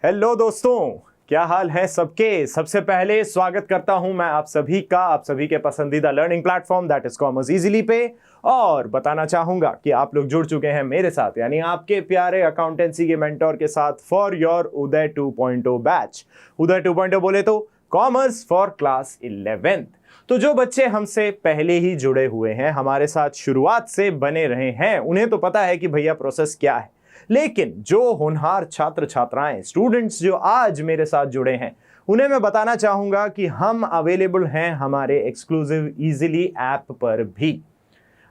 Hello दोस्तों, क्या हाल है सबके। सबसे पहले स्वागत करता हूं मैं आप सभी का, आप सभी के पसंदीदा learning platform that is commerce easily पे। और बताना चाहूंगा कि आप लोग जुड़ चुके हैं मेरे साथ, यानी आपके प्यारे अकाउंटेंसी के मेंटोर के साथ फॉर योर उदय 2.0 बैच। उदय 2.0 बोले तो कॉमर्स फॉर क्लास 11th। तो जो बच्चे हमसे पहले ही जुड़े हुए हैं, हमारे साथ शुरुआत से बने रहे हैं, उन्हें तो पता है कि भैया प्रोसेस क्या है। लेकिन जो होनहार छात्र छात्राएं, स्टूडेंट्स जो आज मेरे साथ जुड़े हैं, उन्हें मैं बताना चाहूंगा कि हम अवेलेबल हैं हमारे एक्सक्लूसिव इजीली ऐप पर भी।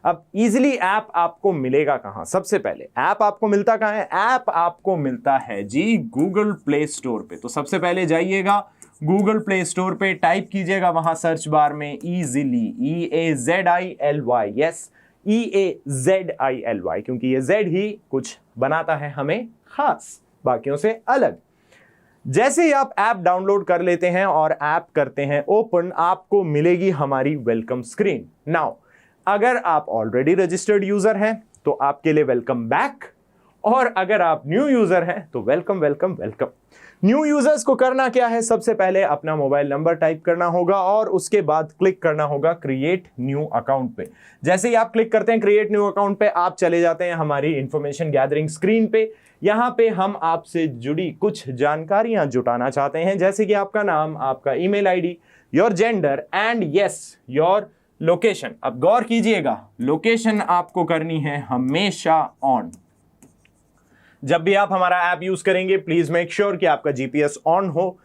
अब इजीली ऐप आपको मिलेगा कहां? सबसे पहले ऐप आपको मिलता कहां है? ऐप आपको मिलता है जी गूगल प्ले स्टोर पे। तो सबसे पहले जाइएगा गूगल प्ले स्टोर पे, टाइप कीजिएगा वहां सर्च बार में इजीली, EAZILY, यस EAZILY, क्योंकि ये Z ही कुछ बनाता है हमें खास, बाकियों से अलग। जैसे ही आप ऐप डाउनलोड कर लेते हैं और ऐप करते हैं ओपन, आपको मिलेगी हमारी वेलकम स्क्रीन। नाउ अगर आप ऑलरेडी रजिस्टर्ड यूजर हैं तो आपके लिए वेलकम बैक, और अगर आप न्यू यूजर हैं तो welcome welcome welcome. New users को करना क्या है? सबसे पहले अपना मोबाइल नंबर टाइप करना होगा और उसके बाद क्लिक करना होगा क्रिएट न्यू अकाउंट पे। जैसे ही आप क्लिक करते हैं क्रिएट न्यू अकाउंट पे, आप चले जाते हैं हमारी इंफॉर्मेशन गैदरिंग स्क्रीन पे। यहां पे हम आपसे जुड़ी कुछ जानकारियां जुटाना चाहते हैं, जैसे कि आपका नाम, आपका email ID, your gender and yes your location. अब गौर कीजिएगा, लोकेशन आपको करनी है हमेशा ऑन। जब भी आप हमारा ऐप यूज करेंगे प्लीज मेक श्योर कि आपका जीपीएस ऑन हो।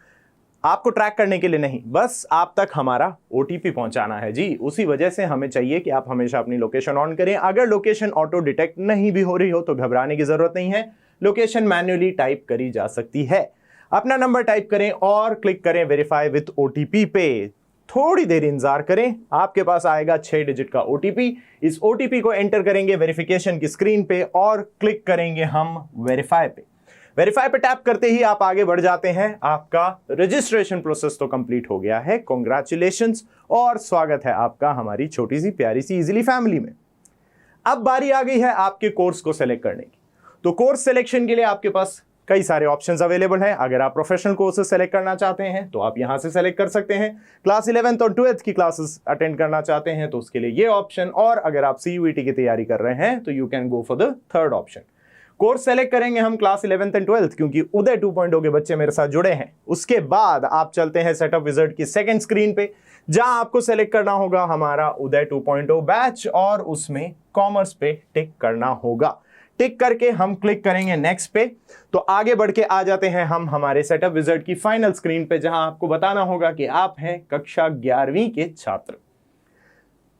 आपको ट्रैक करने के लिए नहीं, बस आप तक हमारा ओटीपी पहुंचाना है जी। उसी वजह से हमें चाहिए कि आप हमेशा अपनी लोकेशन ऑन करें। अगर लोकेशन ऑटो डिटेक्ट नहीं भी हो रही हो तो घबराने की जरूरत नहीं है, लोकेशन मैन्युअली टाइप करी जा सकती है। अपना नंबर टाइप करें और क्लिक करें वेरीफाई विथ ओटीपी पे। थोड़ी देर इंतजार करें, आपके पास आएगा 6 डिजिट का ओटीपी। इस ओटीपी को एंटर करेंगे वेरिफिकेशन की स्क्रीन पे और क्लिक करेंगे हम वेरीफाई पे। वेरीफाई पे टैप करते ही आप आगे बढ़ जाते हैं। आपका रजिस्ट्रेशन प्रोसेस तो कंप्लीट हो गया है, कॉन्ग्रेचुलेशंस और स्वागत है आपका हमारी छोटी सी प्यारी सी इजीली फैमिली में। अब बारी आ गई है आपके कोर्स को सेलेक्ट करने की। तो कोर्स सिलेक्शन के लिए आपके पास कई सारे ऑप्शंस अवेलेबल हैं। अगर आप प्रोफेशनल कोर्सेज सेलेक्ट करना चाहते हैं तो आप यहां से सेलेक्ट कर सकते हैं। क्लास 11th और 12th की क्लासेस अटेंड करना चाहते हैं तो उसके लिए ये ऑप्शन, और अगर आप CUET की तैयारी कर रहे हैं तो you can go for the third option. Course select करेंगे हम क्लास 11th एंड 12th, क्योंकि उदय 2.0 के बच्चे मेरे साथ जुड़े हैं। उसके बाद आप चलते हैं सेटअप विजार्ड की सेकंड स्क्रीन पे, जहां आपको सेलेक्ट करना होगा हमारा उदय 2.0 बैच और उसमें कॉमर्स पे टिक करना होगा। टिक करके हम क्लिक करेंगे नेक्स्ट पे, तो आगे बढ़ के आ जाते हैं हम हमारे सेटअप विजार्ड की फाइनल स्क्रीन पे, जहां आपको बताना होगा कि आप हैं कक्षा 11वीं के छात्र।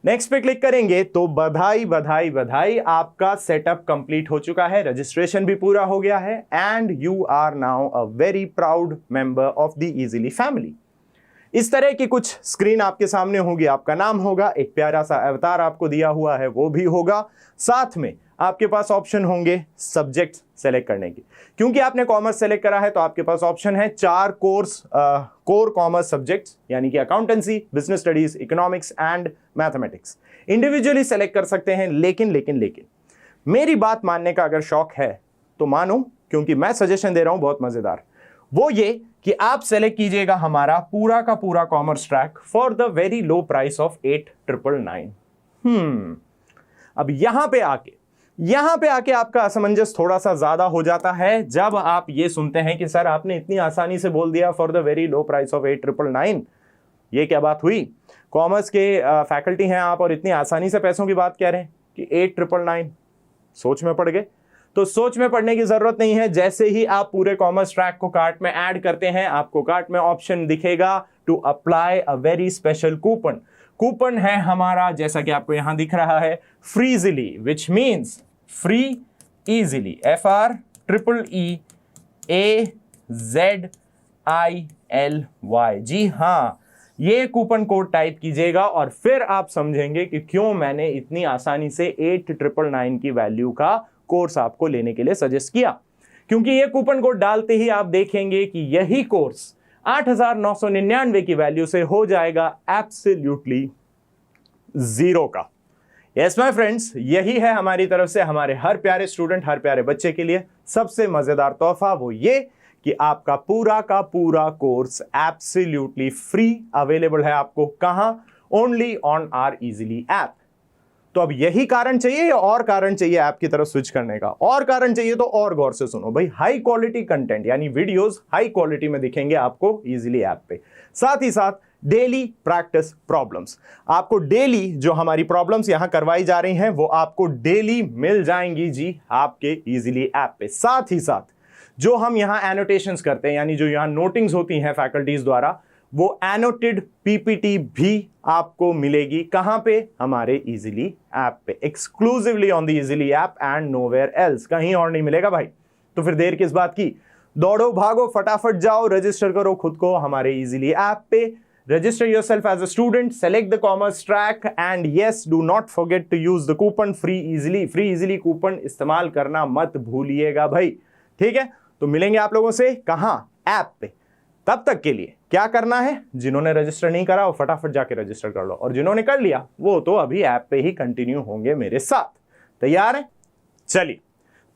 नेक्स्ट पे क्लिक करेंगे तो बधाई बधाई बधाई, आपका सेटअप कंप्लीट हो चुका है, रजिस्ट्रेशन भी पूरा हो गया है and you are now a very proud member of the easily family. इस तरह की कुछ स्क्रीन आपके सामने होगी, आपका नाम होगा, एक प्यारा सा अवतार आपको दिया हुआ है वो भी होगा, साथ में आपके पास ऑप्शन होंगे सब्जेक्ट सेलेक्ट करने की। क्योंकि आपने कॉमर्स सेलेक्ट करा है तो आपके पास ऑप्शन है 4 कोर कॉमर्स सब्जेक्ट्स, यानी कि accountancy, business studies, economics and mathematics. Individually select कर सकते हैं, लेकिन मेरी बात मानने का अगर शौक है तो मानो, क्योंकि मैं सजेशन दे रहा हूं बहुत मजेदार। वो ये कि आप सेलेक्ट कीजिएगा हमारा पूरा का पूरा commerce track for the very low price of 8,999। अब यहां पे आके आपका असमंजस थोड़ा सा ज्यादा हो जाता है जब आप ये सुनते हैं कि सर आपने इतनी आसानी से बोल दिया for the very low price of 8,999। ये क्या बात हुई? कॉमर्स के फैकल्टी हैं आप और इतनी आसानी से पैसों की बात कह रहे हैं कि 8,999। सोच में पड़ गए? तो सोच में पड़ने की जरूरत नहीं है। जैसे ही आप पूरे कॉमर्स ट्रैक को कार्ट में ऐड करते हैं, आपको कार्ट में ऑप्शन दिखेगा to apply a very special coupon. Coupon है हमारा, जैसा कि आपको यहां दिख रहा है, freeazily, which means free easily, FREEAZILY। जी हाँ, ये कूपन कोड टाइप कीजिएगा और फिर आप समझेंगे कि क्यों मैंने इतनी आसानी से 8,999 की वैल्यू का कोर्स आपको लेने के लिए सजेस्ट किया। क्योंकि ये कूपन कोड डालते ही आप देखेंगे कि यही कोर्स 8,999 की वैल्यू से हो जाएगा एब्सोल्युटली 0 का। यस माय फ्रेंड्स, यही है हमारी तरफ से हमारे हर प्यारे स्टूडेंट, हर प्यारे बच्चे के लिए सबसे मजेदार तोहफा, वो ये कि आपका पूरा का पूरा कोर्स एब्सोल्युटली फ्री अवेलेबल है आपको कहां? Only on our easily app. तो अब यही कारण चाहिए या और कारण चाहिए ऐप की तरफ स्विच करने का? और कारण चाहिए तो और गौर से सुनो भाई। हाई क्वालिटी कंटेंट यानी वीडियोस हाई क्वालिटी में दिखेंगे आपको इजीली ऐप पे। साथ ही साथ डेली प्रैक्टिस प्रॉब्लम्स, आपको डेली जो हमारी प्रॉब्लम्स यहां करवाई जा रही हैं वो आपको डेली मिल जाएंगी जी आपके इजीली ऐप पे। साथ ही साथ जो हम यहां एनोटेशंस करते हैं यानी जो यहां नोटिंग्स होती हैं फैकल्टीज द्वारा, वो एनोटेड पीपीटी भी आपको मिलेगी कहां पे? हमारे इजीली ऐप पे, exclusively on the easily app and nowhere else, कहीं और नहीं मिलेगा भाई। तो फिर देर किस बात की, दौड़ो भागो फटाफट जाओ, रजिस्टर करो खुद को हमारे इजीली ऐप पे। Register yourself as a student, select the commerce track and yes, do not forget to use the coupon free easily. Free easily coupon इस्तेमाल करना मत भूलिएगा भाई, ठीक है? तो मिलेंगे आप लोगों से कहां? ऐप पे। तब तक के लिए क्या करना है? जिन्होंने रजिस्टर नहीं करा वो फटाफट जाके रजिस्टर कर लो, और जिन्होंने कर लिया वो तो अभी ऐप पे ही कंटिन्यू होंगे मेरे साथ। तैयार है? चलिए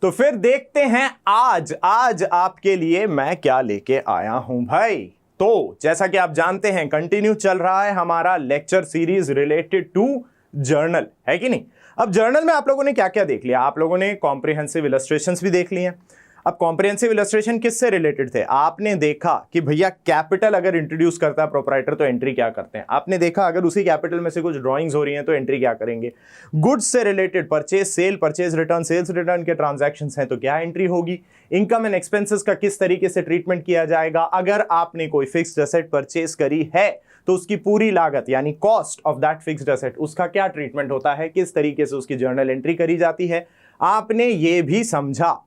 तो फिर देखते हैं आज आपके लिए मैं क्या लेके आया हूं भाई। तो जैसा कि आप जानते हैं कंटिन्यू चल रहा है हमारा lecture series related to journal, है कि नहीं? अब जर्नल में आप लोगों ने क्या क्या देख लिया? आप लोगों ने कॉम्प्रिहेंसिव इलस्ट्रेशंस भी देख लिए हैं। अब कॉम्प्रिहेंसिव इलस्ट्रेशन किससे रिलेटेड थे? आपने देखा कि भैया कैपिटल अगर इंट्रोड्यूस करता है प्रोपराइटर तो एंट्री क्या करते हैं। आपने देखा अगर उसी कैपिटल में से कुछ ड्राइंग्स हो रही हैं तो एंट्री क्या करेंगे। गुड्स से related purchase sale, purchase return, sales return के ट्रांजैक्शंस हैं तो क्या एंट्री होगी। इनकम एंड एक्सपेंसेस का किस तरीके से ट्रीटमेंट किया जाएगा। अगर आपने कोई फिक्स्ड एसेट परचेज करी है तो उसकी पूरी लागत यानी cost of that fixed asset, उसका क्या ट्रीटमेंट होता है, किस तरीके से उसकी जर्नल एंट्री करी जाती है। आपने ये भी समझा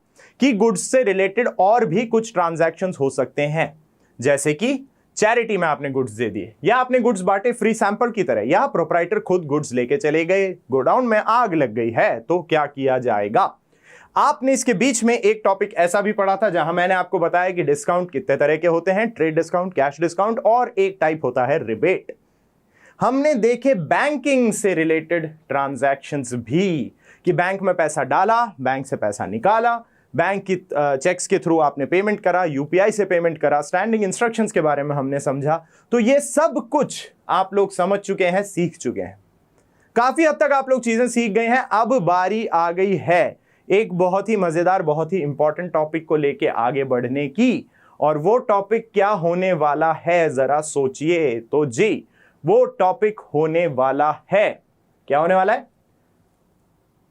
कि गुड्स से रिलेटेड और भी कुछ ट्रांजैक्शंस हो सकते हैं, जैसे कि चैरिटी में आपने गुड्स दे दिए, या आपने गुड्स बांटे फ्री सैंपल की तरह, या प्रोपराइटर खुद गुड्स लेके चले गए, गोडाउन में आग लग गई है तो क्या किया जाएगा। आपने इसके बीच में एक टॉपिक ऐसा भी पढ़ा था जहां मैंने आपको बताया कि डिस्काउंट कितने तरह के होते हैं, ट्रेड डिस्काउंट, कैश डिस्काउंट, और एक टाइप होता है रिबेट। हमने देखे बैंकिंग से रिलेटेड ट्रांजैक्शंस भी, कि बैंक में पैसा डाला, बैंक से पैसा निकाला, बैंक की चेक्स के थ्रू आपने पेमेंट करा, यूपीआई से पेमेंट करा, स्टैंडिंग इंस्ट्रक्शंस के बारे में हमने समझा। तो ये सब कुछ आप लोग समझ चुके हैं, सीख चुके हैं, काफी हद तक आप लोग चीजें सीख गए हैं। अब बारी आ गई है एक बहुत ही मजेदार, बहुत ही इंपॉर्टेंट टॉपिक को लेके आगे बढ़ने की, और वो टॉपिक क्या होने वाला है जरा सोचिए तो जी। वो टॉपिक होने वाला है, क्या होने वाला है?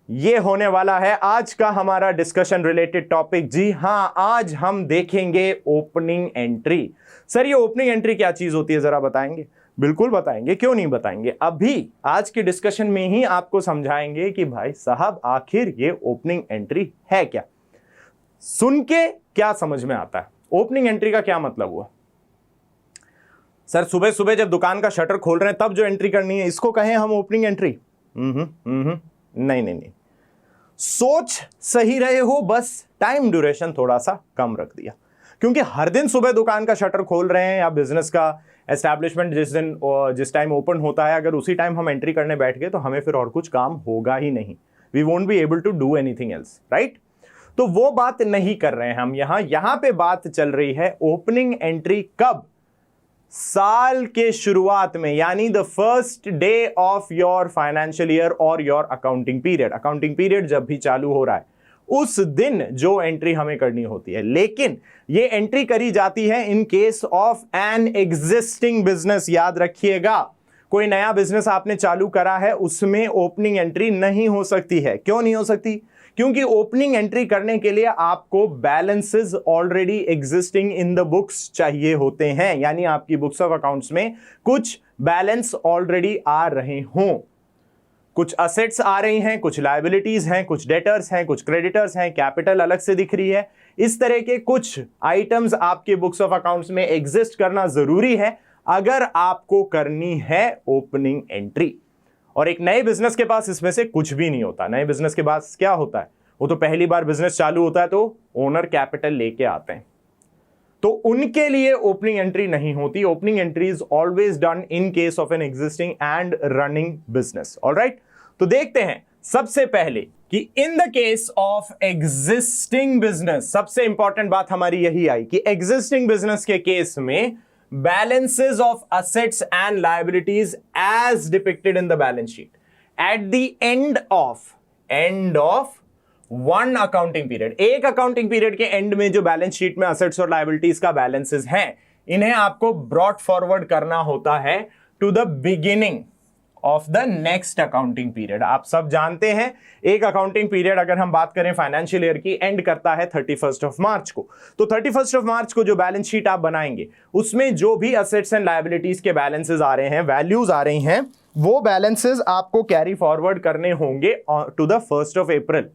ये होने वाला है आज का हमारा डिस्कशन रिलेटेड टॉपिक। जी हां, आज हम देखेंगे ओपनिंग एंट्री। सर ये ओपनिंग एंट्री क्या चीज होती है जरा बताएंगे? बिल्कुल बताएंगे, क्यों नहीं बताएंगे। अभी आज के डिस्कशन में ही आपको समझाएंगे कि भाई साहब आखिर ये ओपनिंग एंट्री है क्या। सुन के क्या समझ में आता है? ओपनिंग एंट्री का क्या मतलब हुआ? सर सुबह सुबह जब दुकान का शटर खोल रहे हैं तब जो एंट्री करनी है इसको कहें हम ओपनिंग एंट्री? नहीं, सोच सही रहे हो, बस टाइम ड्यूरेशन थोड़ा सा कम रख दिया, क्योंकि हर दिन सुबह दुकान का शटर खोल रहे हैं या बिजनेस का एस्टैब्लिशमेंट जिस टाइम ओपन होता है, अगर उसी टाइम हम एंट्री करने बैठ गए तो हमें फिर और कुछ काम होगा ही नहीं। We won't be able to do anything else, right? तो वो बात नहीं कर रहे हैं हम यहां पे बात चल रही है ओपनिंग एंट्री कब? साल के शुरुआत में, यानी the first day of your financial year और your accounting period. Accounting period जब भी चालू हो रहा है उस दिन जो एंट्री हमें करनी होती है, लेकिन ये एंट्री करी जाती है in case of an existing business. याद रखिएगा, कोई नया बिजनेस आपने चालू करा है उसमें ओपनिंग एंट्री नहीं हो सकती है। क्यों नहीं हो सकती? क्योंकि ओपनिंग एंट्री करने के लिए आपको balances already existing in the books चाहिए होते हैं, यानी आपकी बुक्स ऑफ अकाउंट्स में कुछ बैलेंस ऑलरेडी आ रहे हों, कुछ असेट्स आ रही हैं, कुछ लायबिलिटीज हैं, कुछ डेटर्स हैं, कुछ क्रेडिटर्स हैं, कैपिटल अलग से दिख रही है। इस तरह के कुछ आइटम्स आपके बुक्स ऑफ अकाउंट्स में एग्जिस्ट करना जरूरी है अगर आपको करनी है ओपनिंग एंट्री। और एक नए बिजनेस के पास इसमें से कुछ भी नहीं होता। नए बिजनेस के पास क्या होता है? वो तो पहली बार बिजनेस चालू होता है तो ओनर कैपिटल लेके आते हैं, तो उनके लिए ओपनिंग एंट्री नहीं होती। Opening entry is always done in case of an existing and running business. Alright, तो देखते हैं सबसे पहले कि in the case of existing business, सबसे इंपॉर्टेंट बात हमारी यही आई कि एग्जिस्टिंग बिजनेस के केस में balances of assets and liabilities as depicted in the balance sheet at the end of one accounting period, एक accounting period के end में जो balance sheet में assets और liabilities का balances हैं, इन्हें आपको brought forward करना होता है to the beginning of the next accounting period. आप सब जानते हैं एक अकाउंटिंग पीरियड अगर हम बात करें फाइनेंशियल ईयर की एंड करता है 31 ऑफ मार्च को। तो 31 ऑफ मार्च को जो बैलेंस शीट आप बनाएंगे उसमें जो भी असेट्स एंड लायबिलिटीज के बैलेंसेस आ रहे हैं, वैल्यूज आ रही हैं, वो बैलेंसेस आपको कैरी फॉरवर्ड करने होंगे टू द 1 ऑफ अप्रैल,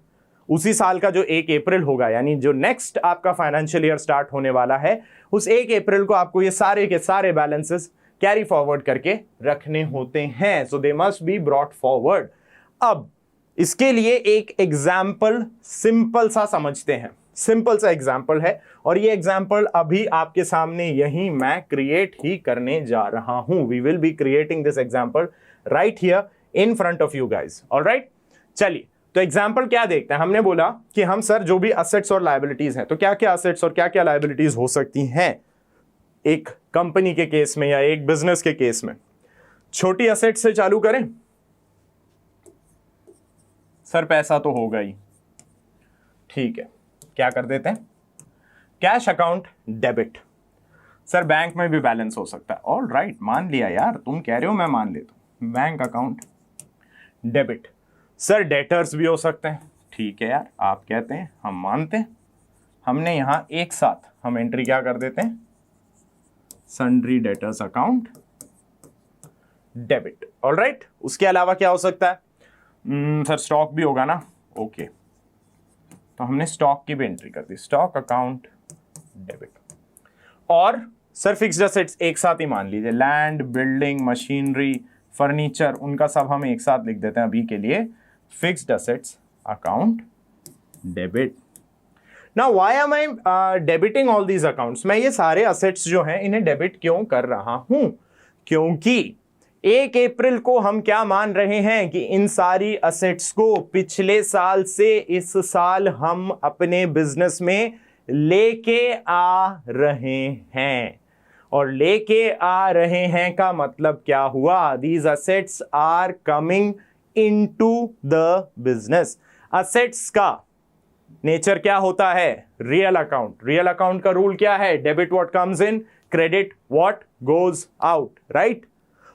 उसी साल का जो 1 अप्रैल होगा, यानी जो नेक्स्ट आपका फाइनेंशियल ईयर स्टार्ट होने वाला है उस 1 अप्रैल को आपको ये सारे के सारे बैलेंसेस कैरी फॉरवर्ड करके रखने होते हैं। So they must be brought forward. अब इसके लिए एक एग्जाम्पल सिंपल सा समझते हैं, सिंपल सा एग्जाम्पल है और ये एग्जाम्पल अभी आपके सामने यही मैं क्रिएट ही करने जा रहा हूं। We will be creating this example right here in front of you guys. Alright, चलिए तो एग्जाम्पल क्या देखते हैं। हमने बोला कि हम सर जो भी असेट्स और लायबिलिटीज हैं, तो क्या क्या असेट्स और क्या क्या लायबिलिटीज हो सकती हैं एक कंपनी के केस में या एक बिजनेस के केस में। छोटी असेट से चालू करें। सर पैसा तो होगा ही, ठीक है, क्या कर देते हैं, cash account debit. Sir bank में भी बैलेंस हो सकता है, ऑल राइट, मान लिया यार, तुम कह रहे हो मैं मान लेता हूं, bank account debit. Sir debtors भी हो सकते हैं, ठीक है यार, आप कहते हैं हम मानते हैं। हमने यहां एक साथ हम एंट्री क्या कर देते हैं, sundry debtors account debit. Alright, उसके अलावा क्या हो सकता है, सर स्टॉक भी होगा ना, ओके, तो हमने स्टॉक की भी एंट्री कर दी, स्टॉक अकाउंट डेबिट। और सर फिक्स्ड असेट्स एक साथ ही मान लीजिए, लैंड, बिल्डिंग, मशीनरी, फर्नीचर, उनका सब हम एक साथ लिख देते हैं अभी के लिए, fixed assets account debit. Now why am I debiting all these accounts? मैं ये सारे assets जो हैं इन्हें डेबिट क्यों कर रहा हूं? क्योंकि 1 अप्रैल को हम क्या मान रहे हैं कि इन सारी assets को पिछले साल से इस साल हम अपने बिजनेस में लेके आ रहे हैं। और लेके आ रहे हैं का मतलब क्या हुआ? These assets are coming into the business. Assets का नेचर क्या होता है? Real account. रियल अकाउंट का रूल क्या है? Debit what comes in, credit what goes out, right?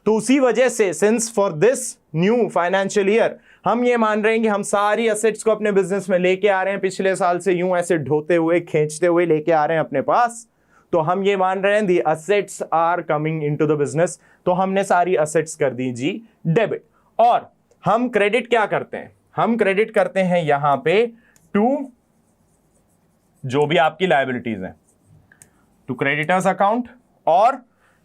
तो उसी वजह से since for this new financial year हम ये मान रहे हैं कि हम सारी एसेट्स को अपने बिजनेस में लेके आ रहे हैं, पिछले साल से यूं ऐसे ढोते हुए खींचते हुए लेके आ रहे हैं अपने पास, तो हम ये मान रहे हैं the assets are coming into the business. तो हमने सारी एसेट्स कर दी जी डेबिट। और हम क्रेडिट क्या करते हैं? हम क्रेडिट करते हैं यहां पे टू जो भी आपकी लायबिलिटीज हैं, टू क्रेडिटर्स अकाउंट। और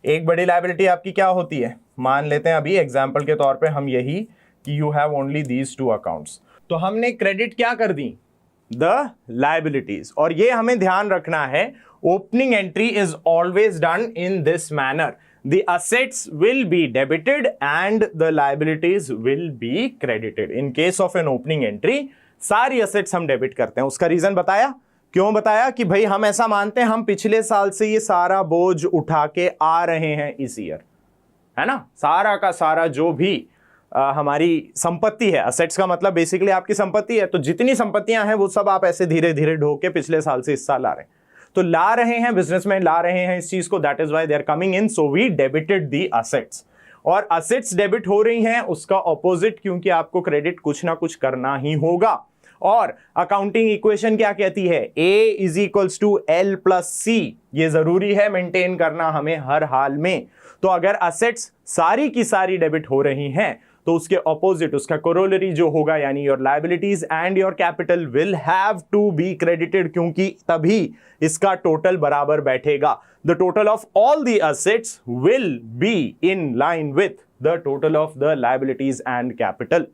एक बड़ी लायबिलिटी आपकी क्या होती है, मान लेते हैं अभी एग्जांपल के तौर पे हम यही कि you have only these 2 accounts, तो हमने क्रेडिट क्या कर दी, द लायबिलिटीज। और ये हमें ध्यान रखना है, opening entry is always done in this manner, the assets will be debited and the liabilities will be credited। in case of an opening entry सारी assets हम डेबिट करते हैं। उसका रीजन बताया, क्यों बताया कि भाई हम ऐसा मानते हैं हम पिछले साल से ये सारा बोझ उठा के आ रहे हैं इस ईयर, है ना। सारा का सारा जो भी हमारी संपत्ति है, असेट्स का मतलब बेसिकली आपकी संपत्ति है, तो जितनी संपत्तियां हैं वो सब आप ऐसे धीरे धीरे ढो के पिछले साल से इस साल ला रहे हैं, तो ला रहे हैं, बिजनेसमैन ला रहे हैं इस चीज को, that is why they are coming in, so we debited the assets. और असेट्स डेबिट हो रही हैं, उसका ऑपोजिट, क्योंकि आपको क्रेडिट कुछ ना कुछ करना ही होगा। और अकाउंटिंग इक्वेशन क्या कहती है, A is equals to L plus C, ये जरूरी है मेंटेन करना हमें हर हाल में। तो अगर असेट्स सारी की सारी डेबिट हो रही हैं तो उसके ऑपोजिट, उसका कोरोलरी जो होगा, यानी your liabilities and your capital will have to be credited, क्योंकि तभी इसका टोटल बराबर बैठेगा। The total of all the assets will be in line with the total of the liabilities and capital.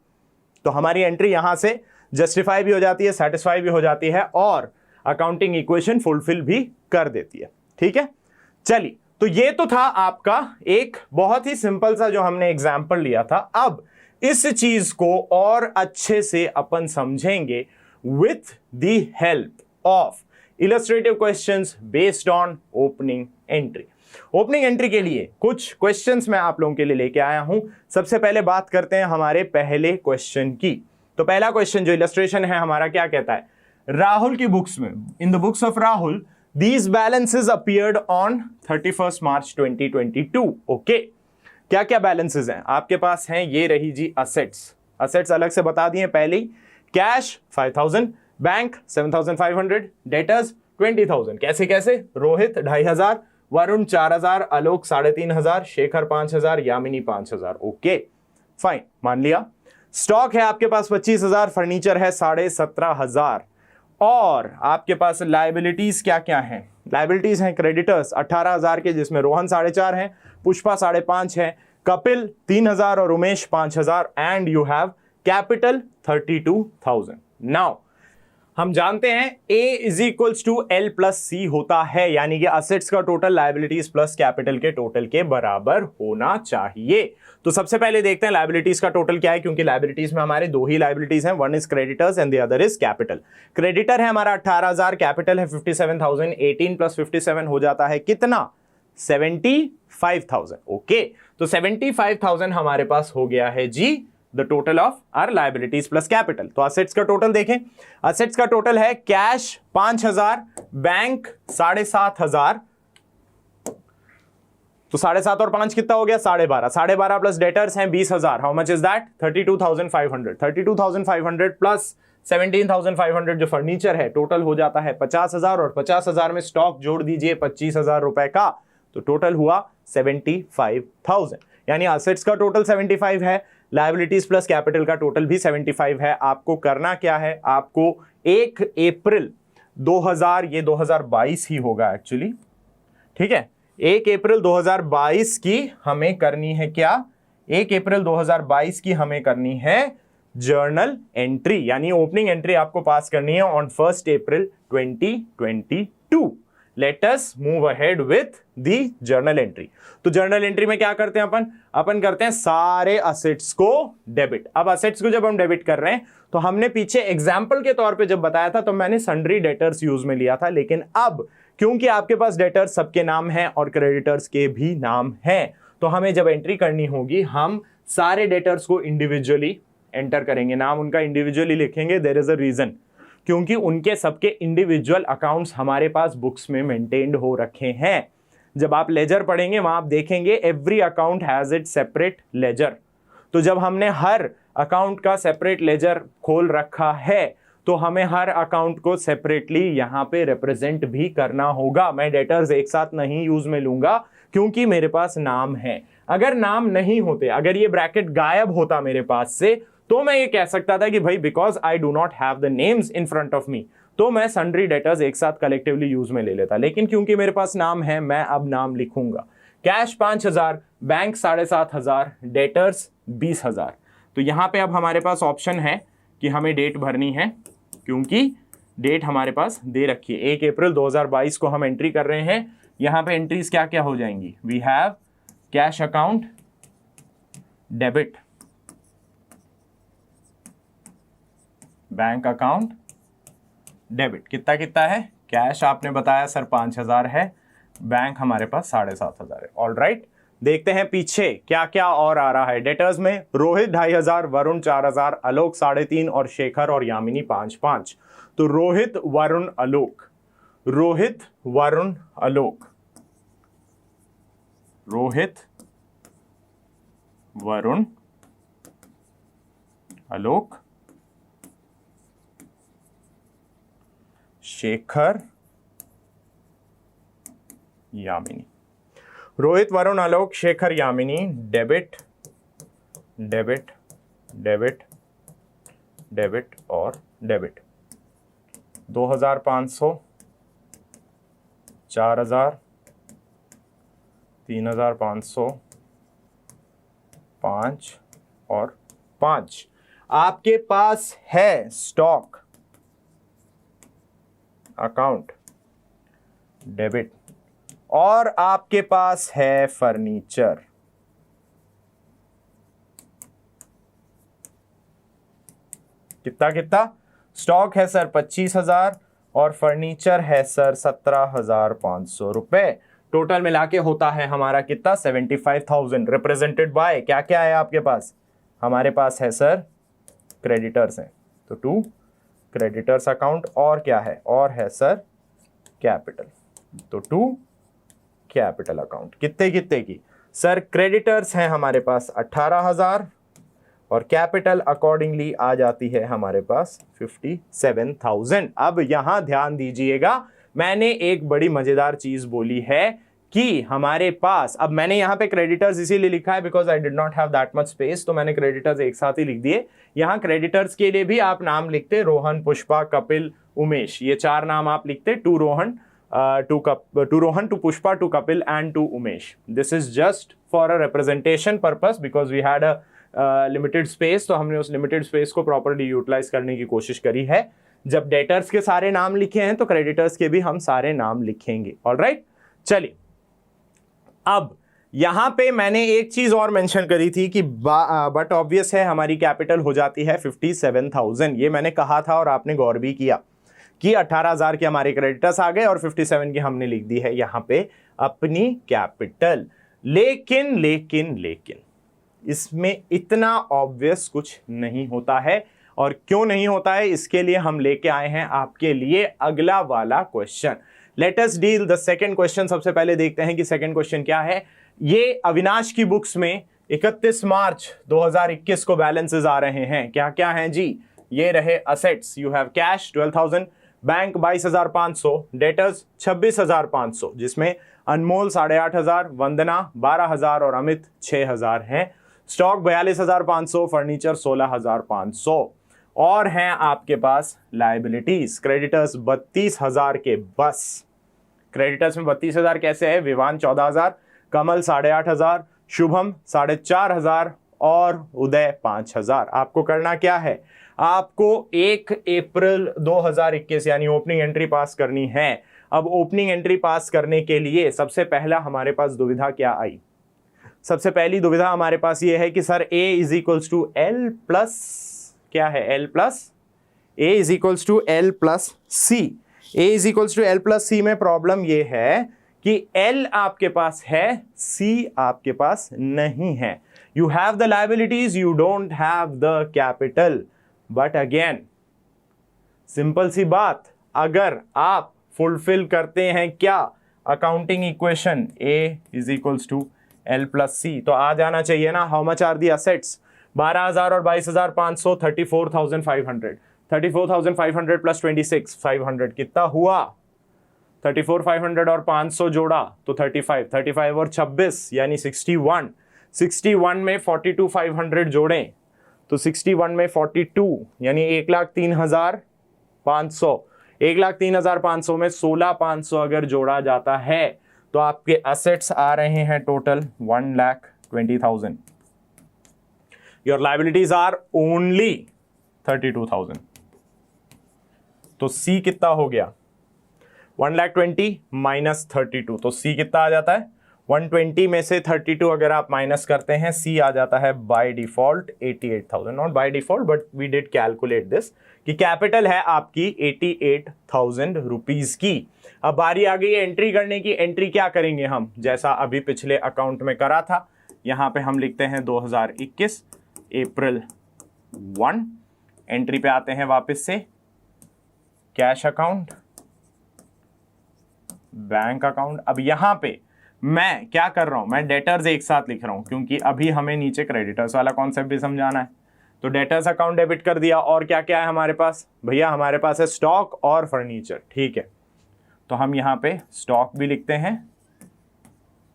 तो हमारी एंट्री यहां से जस्टिफाई भी हो जाती है, सेटिस्फाई भी हो जाती है और अकाउंटिंग इक्वेशन फुलफिल भी कर देती है। ठीक है, चलिए, तो ये तो था आपका एक बहुत ही सिंपल सा जो हमने एग्जाम्पल लिया था। अब इस चीज को और अच्छे से अपन समझेंगे with the help of illustrative questions based on opening entry. Opening entry के लिए कुछ क्वेश्चंस मैं आप लोगों के लिए लेके आया हूं। सबसे पहले बात करते हैं हमारे पहले क्वेश्चन की। तो पहला क्वेश्चन जो इलस्ट्रेशन है हमारा क्या कहता है, राहुल की बुक्स में, in the books of Rahul these balances appeared on 31st March 2022। Okay, क्या क्या बैलेंसेस हैं आपके पास हैं, ये रही जी असेट्स अलग से बता दिए पहले ही। Cash 5000, bank 7500, debtors 20000। कैसे कैसे, रोहित 2500, वरुण 4000, आलोक 3500, शेखर 5000, यामिनी 5000। ओके फाइन, मान लिया। स्टॉक है आपके पास 25000, फर्नीचर है 17500, और आपके पास लाइबिलिटीज क्या क्या हैं, लाइबिलिटीज हैं क्रेडिटर्स 18000 के, जिसमें रोहन 4.5 हैं, पुष्पा 5.5 है, कपिल 3000 और Umesh 5000, and you have capital 32000। Now हम जानते हैं A is equals to L plus C होता है, यानी कि असेट्स का टोटल लाइबिलिटीज प्लस कैपिटल के टोटल के बराबर होना चाहिए। तो सबसे पहले देखते हैं लाइबिलिटीज का टोटल क्या है, क्योंकि लाइबिलिटीज में हमारे दो ही लाइबिलिटीज हैं, one is creditors and the other is capital. Creditor है हमारा 18000, कैपिटल है 57000, 18 प्लस 57 हो जाता है कितना, 75000। ओके, तो 75000 हमारे पास हो गया है जी the total of our liabilities plus capital. तो असेट्स का टोटल देखें, असेट्स का टोटल है कैश 5000, बैंक 7500, तो 7.5 और 5 कितना हो गया, 12.5, 12.5 प्लस डेटर्स हैं 20000। How much is that, 32500, 32500 plus 17500 जो फर्नीचर है, टोटल हो जाता है 50000, और 50000 में स्टॉक जोड़ दीजिए 25000 रुपए का, तो टोटल हुआ 75000। यानी असेट्स का टोटल 75 है, लायबिलिटीज प्लस कैपिटल का टोटल भी 75 है। आपको करना क्या है, आपको 1 अप्रैल 2000, ये 2022 ही होगा एक्चुअली, ठीक है, 1 अप्रैल 2022 की हमें करनी है क्या, 1 अप्रैल 2022 की हमें करनी है जर्नल एंट्री, यानी ओपनिंग एंट्री आपको पास करनी है on 1 April 2022। Let us move ahead with the journal entry. तो जर्नल एंट्री में क्या करते हैं अपन करते हैं सारे असेट्स को डेबिट। अब असेट्स को जब हम डेबिट कर रहे हैं, तो हमने पीछे एग्जांपल के तौर पे जब बताया था तो मैंने सन्ड्री डेटर्स यूज में लिया था, लेकिन अब क्योंकि आपके पास डेटर्स सबके नाम हैं और क्रेडिटर्स के भी नाम हैं, तो हमें जब एंट्री करनी होगी हम सारे डेटर्स को इंडिविजुअली एंटर करेंगे, नाम उनका इंडिविजुअली लिखेंगे। देयर इज अ रीजन, क्योंकि उनके सबके इंडिविजुअल अकाउंट्स हमारे पास बुक्स में मेंटेन्ड हो रखे हैं। जब आप लेजर पढ़ेंगे वहां आप देखेंगे every account has it separate ledger. तो जब हमने हर अकाउंट का सेपरेट लेजर खोल रखा है, तो हमें हर अकाउंट को सेपरेटली यहां पे रिप्रेजेंट भी करना होगा। मैं डेटर्स एक साथ नहीं यूज में लूंगा क्योंकि मेरे पास नाम है। अगर नाम नहीं होते, अगर ये ब्रैकेट गायब होता मेरे पास से, तो मैं ये कह सकता था कि भाई because I do not have the names in front of me, तो मैं सन्ड्री डेटर्स एक साथ कलेक्टिवली यूज में ले लेता। लेकिन क्योंकि मेरे पास नाम है, मैं अब नाम लिखूंगा। Cash 5000, bank 7500, debtors 20000। तो यहां पे अब हमारे पास ऑप्शन है कि हमें डेट भरनी है, क्योंकि डेट हमारे पास दे रखी है 1 अप्रैल 2022 को हम एंट्री कर रहे हैं। यहां पे एंट्रीज क्या क्या हो जाएंगी, we have cash account debit, bank account debit. कितना कितना है, कैश आपने बताया सर 5000 है, बैंक हमारे पास 7500 है। ऑल राइट, देखते हैं पीछे क्या क्या और आ रहा है। डेटर्स में रोहित 2500, वरुण 4000, आलोक 3.5 और शेखर और यामिनी 5.5। तो Rohit Varun Alok, Rohit Varun Alok, Rohit Varun Alok, Shekhar Yamini. Rohit Varun Alok Shekhar Yamini, debit debit debit debit और डेबिट। 2500, 4000, 3500, 5 और 5। आपके पास है स्टॉक अकाउंट डेबिट, और आपके पास है फर्नीचर। कितना कितना? स्टॉक है सर 25,000 और फर्नीचर है सर 17,500 रुपए। टोटल मिला के होता है हमारा कितना? 75,000। रिप्रेजेंटेड बाय क्या क्या है आपके पास? हमारे पास है सर क्रेडिटर्स हैं, तो टू क्रेडिटर्स अकाउंट, और क्या है? और है सर कैपिटल, तो टू कैपिटल अकाउंट। कितने कितने की? सर क्रेडिटर्स हैं हमारे पास 18,000 और कैपिटल अकॉर्डिंगली आ जाती है हमारे पास 57,000। अब यहां ध्यान दीजिएगा, मैंने एक बड़ी मजेदार चीज बोली है कि हमारे पास, अब मैंने यहां पे क्रेडिटर्स इसीलिए लिखा है because I did not have that much space, तो मैंने क्रेडिटर्स एक साथ ही लिख दिए। यहां क्रेडिटर्स के लिए भी आप नाम लिखते, रोहन, पुष्पा, कपिल, उमेश, ये 4 नाम आप लिखते, to Rohan, to Pushpa, to Kapil and to Umesh. This is just for a representation purpose because we had a limited space, तो हमने उस लिमिटेड स्पेस को प्रॉपर्ली यूटिलाइज करने की कोशिश करी है। जब डेटर्स के सारे नाम लिखे हैं तो क्रेडिटर्स के भी हम सारे नाम लिखेंगे। ऑलराइट, चलिए अब यहां पे मैंने एक चीज और मेंशन करी थी कि बट ऑब्वियस है हमारी कैपिटल हो जाती है 57,000। ये मैंने कहा था और आपने गौर भी किया कि 18,000 के हमारे क्रेडिटर्स आ गए और 57 की हमने लिख दी है यहां पे अपनी कैपिटल। लेकिन लेकिन लेकिन इसमें इतना ऑब्वियस कुछ नहीं होता है, और क्यों नहीं होता है इसके लिए हम लेके आए हैं आपके लिए अगला वाला question. Let us deal the second question. सबसे पहले देखते हैं कि सेकंड क्वेश्चन क्या है। ये अविनाश की बुक्स में 31 मार्च 2021 को बैलेंसेस आ रहे हैं। क्या क्या हैं जी? ये रहे assets, you have cash 12,000, bank 22,500, debtors 26,500 जिसमें अनमोल 8,500, वंदना 12,000 और अमित 6,000 हैं। स्टॉक 42,500, फर्नीचर 16,500, और हैं आपके पास लायबिलिटीज। क्रेडिटर्स 32,000 के बस। क्रेडिटर्स में 32,000 कैसे है? विवान 14,000, कमल 8,500, शुभम 4,500 और उदय 5,000। आपको करना क्या है? आपको 1 अप्रैल 2021 यानी ओपनिंग एंट्री पास करनी है। अब ओपनिंग एंट्री पास करने के लिए सबसे पहला हमारे पास दुविधा क्या आई? सबसे पहली दुविधा हमारे पास ये है कि sir A is equals to L plus, क्या है? L plus, A is equals to L plus C। A is equals to L plus C में प्रॉब्लम ये है कि L आपके पास है, C आपके पास नहीं है। You have the liabilities, you don't have the capital. But again simple सी बात, अगर आप फुलफिल करते हैं क्या? Accounting equation A is equals to L plus C, तो आ जाना चाहिए ना। How much are the assets? 12,000 और 22,500, 34,500। 34,500 प्लस 26,500 कितना हुआ? 34,500 और 500 जोड़ा तो 35, 35 और 26 यानी 61। 61 में 42,500 जोड़ें तो 61 में 42 यानी 1,03,500। 1,03,500 में 16,500 अगर जोड़ा जाता है तो आपके असेट्स आ रहे हैं total 1,20,000। Your liabilities are only 32,000। तो C कितना हो गया? 1,20,000 माइनस 32, तो C कितना आ जाता है? 120 में से 32 अगर आप माइनस करते हैं, C आ जाता है by default 88,000। Not by default but we did calculate this कि कैपिटल है आपकी 88,000 रुपीज की। अब बारी आ गई एंट्री करने की। एंट्री क्या करेंगे हम? जैसा अभी पिछले अकाउंट में करा था, यहां पे हम लिखते हैं 2021 अप्रैल 1। एंट्री पे आते हैं वापस से, कैश अकाउंट, बैंक अकाउंट। अब यहां पे मैं क्या कर रहा हूं? मैं डेटर्स एक साथ लिख रहा हूं क्योंकि अभी हमें नीचे क्रेडिटर्स वाला कॉन्सेप्ट भी समझाना है। तो डेटर्स अकाउंट डेबिट कर दिया, और क्या क्या है हमारे पास? भैया हमारे पास है स्टॉक और फर्नीचर। ठीक है, तो हम यहां पे स्टॉक भी लिखते हैं,